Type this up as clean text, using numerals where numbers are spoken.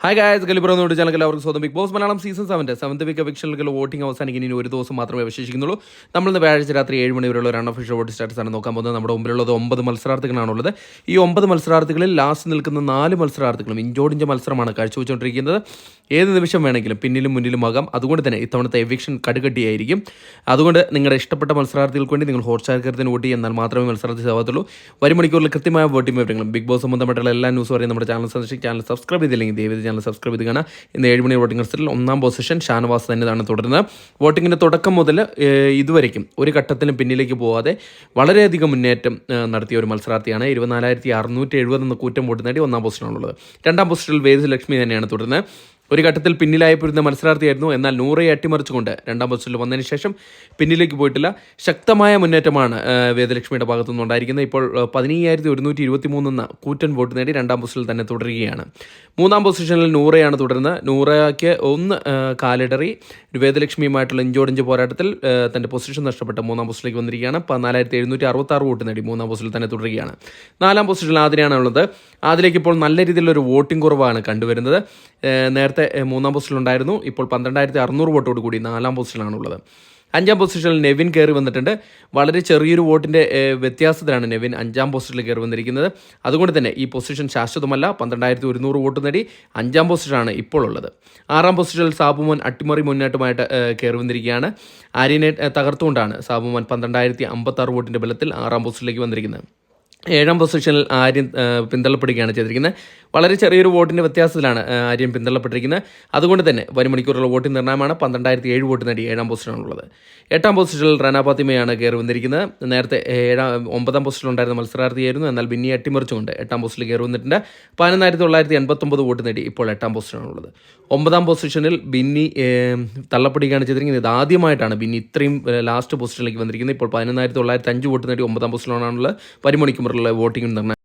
Hi guys, ഗലിബ്രോന്നോട് channel എല്ലാവർക്കും സ്വന്തം Bigg Boss Malayalam season 7 week എവിക്ഷനിലേക്കുള്ള വോട്ടിംഗ് അവസാനിക്കുന്ന ഇനി ഒരു ദിവസം മാത്രമേ അവശേഷിക്കുന്നുള്ളൂ. നമ്മളിന്ന് വ്യാഴാഴ്ച രാത്രി 7 മണി വരെയുള്ള ഒരു അൺഒഫീഷ്യൽ വോട്ട് സ്റ്റാറ്റസ് ആണ് നോക്കാൻ പോകുന്നത്. നമ്മുടെ മുമ്പിലുള്ളത് 9 മത്സരാർത്ഥികളാണുള്ളത്. ഈ 9 മത്സരാർത്ഥികളിൽ ലാസ്റ്റ് നിൽക്കുന്ന 4 മത്സരാർത്ഥികളും ഇഞ്ചോടിഞ്ച മത്സരമാണ് കാഴ്ചവെച്ചുകൊണ്ടിരിക്കുന്നത്. ഏത് നിമിഷം വേണമെങ്കിലും പിന്നിലും മുന്നിലുമാകാം. അതുകൊണ്ട് തന്നെ ഇത്തവണത്തെ എവിക്ഷൻ കടുകട്ടിയായിരിക്കും. അതുകൊണ്ട് നിങ്ങളുടെ ഇഷ്ടപ്പെട്ട മത്സരാർത്ഥികൾക്ക് വേണ്ടി നിങ്ങൾ ഹോട്ട്സ്റ്റാർ കരുത്തിന് വോട്ട് ചെയ്താൽ മാത്രമേ മത്സരാർത്ഥി ആവത്തുള്ളൂ. വരും മണിക്കൂറിൽ കൃത്യമായ വോട്ടിംഗ് വിവരങ്ങളും ബിഗ് ബോസ് സംബന്ധമായിട്ടുള്ള എല്ലാ ന്യൂസും അറിയാൻ നമ്മുടെ ചാനൽ സന്ദർശിച്ച് ചാനൽ സബ്സ്ക്രൈബ് ചെയ്തില്ലെങ്കിൽ ദയവായി ചാനൽ സബ്സ്ക്രൈബ് ചെയ്ത് കാണാം. ഇന്ന് 7 മണി വോട്ടിംഗ് റിസൾട്ടിൽ 1-ാം പൊസിഷൻ ഷാനവാസ് തന്നെയാണ് തുടരുന്നത്. വോട്ടിങ്ങിൻ്റെ തുടക്കം മുതൽ ഇതുവരയ്ക്കും ഒരു ഘട്ടത്തിലും പിന്നിലേക്ക് പോകാതെ വളരെയധികം മുന്നേറ്റം നടത്തിയ ഒരു മത്സരാർത്ഥിയാണ്. 24,670 എന്ന കൂറ്റം വോട്ട് നേടി 1-ാം പൊസിഷനാണുള്ളത്. 2-ാം പൊസിഷനിൽ വേദ് ലക്ഷ്മി തന്നെയാണ് തുടരുന്നത്. ഒരു ഘട്ടത്തിൽ പിന്നിലായപ്പോരുന്ന മത്സരാർത്ഥിയായിരുന്നു. എന്നാൽ നൂറയെ അട്ടിമറിച്ചുകൊണ്ട് 2-ാം പൊസിഷനിൽ വന്നതിന് ശേഷം പിന്നിലേക്ക് പോയിട്ടില്ല. ശക്തമായ മുന്നേറ്റമാണ് വേദലക്ഷ്മിയുടെ ഭാഗത്തുനിന്ന് ഉണ്ടായിരിക്കുന്നത്. ഇപ്പോൾ 15,123 എന്ന കൂറ്റൻ വോട്ട് നേടി 2-ാം പൊസിഷനിൽ തന്നെ തുടരുകയാണ്. 3-ാം പൊസിഷനിൽ നൂറയാണ് തുടരുന്നത്. നൂറയ്ക്ക് ഒന്ന് കാലിടറി വേദലക്ഷ്മിയുമായിട്ടുള്ള ഇഞ്ചോടിഞ്ച് പോരാട്ടത്തിൽ തൻ്റെ പൊസിഷൻ നഷ്ടപ്പെട്ട് 3-ാം പൊസിഷനിലേക്ക് വന്നിരിക്കുകയാണ്. 14,766 വോട്ട് നേടി 3-ാം പൊസിഷനിൽ തന്നെ തുടരുകയാണ്. 4-ാം പൊസിഷനിൽ ആതിരയാണുള്ളത്. അതിലേക്ക് ഇപ്പോൾ നല്ല രീതിയിലൊരു വോട്ടിംഗ് കുറവാണ് കണ്ടുവരുന്നത്. നേരത്തെ 3-ാം പൊസിഷനിലുണ്ടായിരുന്നു. ഇപ്പോൾ 12,600 വോട്ടോട് കൂടി 4-ാം പൊസിഷനിലാണുള്ളത്. 5-ാം പൊസിഷനിൽ നെവിൻ കയറി വന്നിട്ടുണ്ട്. വളരെ ചെറിയൊരു വോട്ടിൻ്റെ വ്യത്യാസത്തിലാണ് നെവിൻ 5-ാം പൊസിഷനിൽ കയറി വന്നിരിക്കുന്നത്. അതുകൊണ്ട് തന്നെ ഈ പൊസിഷൻ ശാശ്വതമല്ല. 12,100 വോട്ട് നേടി 5-ാം പൊസിഷനാണ് ഇപ്പോൾ ഉള്ളത്. 6-ാം പൊസിഷനിൽ സാബുമോൻ അട്ടിമറി മുന്നേറ്റമായിട്ട് കയറി വന്നിരിക്കുകയാണ്. ആര്യനെ തകർത്തുകൊണ്ടാണ് സാബുമോൻ 12,056 വോട്ടിൻ്റെ ബലത്തിൽ 6-ാം പൊസിഷനിലേക്ക് വന്നിരിക്കുന്നത്. 7-ാം പൊസിഷനിൽ ആര്യൻ പിന്തള്ളപ്പെടുകയാണ് ചെയ്തിരിക്കുന്നത്. വളരെ ചെറിയൊരു വോട്ടിൻ്റെ വ്യത്യാസത്തിലാണ് ആര്യൻ പിന്തള്ളപ്പെട്ടിരിക്കുന്നത്. അതുകൊണ്ട് തന്നെ വരും മണിക്കൂറുള്ള വോട്ടിംഗ് നിർണ്ണയമാണ്. 12,007 വോട്ട് നേടി 7-ാം പൊസിഷനാണുള്ളത്. 8-ാം പൊസിഷനിൽ റന ഫാത്തിമയാണ് കയറി വന്നിരിക്കുന്നത്. നേരത്തെ 9-ാം പൊസിഷനിലുണ്ടായിരുന്ന മത്സരാർത്ഥിയായിരുന്നു. എന്നാൽ ബിന്നി അട്ടിമറിച്ചുകൊണ്ട് 8-ാം പൊസിഷനിൽ കയറി വന്നിട്ടുണ്ട്. 11,989 വോട്ട് നേടി ഇപ്പോൾ 8-ാം പൊസിഷനാണുള്ളത്. 9-ാം പൊസിഷനിൽ ബിന്നി തള്ളപ്പെടുകയാണ് ചെയ്തിരിക്കുന്നത്. ഇത് ആദ്യമായിട്ടാണ് ബിന്നി ഇത്രയും ലാസ്റ്റ് പൊസിഷനിലേക്ക് വന്നിരിക്കുന്നത്. ഇപ്പോൾ 11,905 വോട്ട് നേടി 9-ാം പൊസിഷനിലാണുള്ളത്. വരും മണിക്കൂറുള്ള വോട്ടിംഗ് നിർണ്ണയം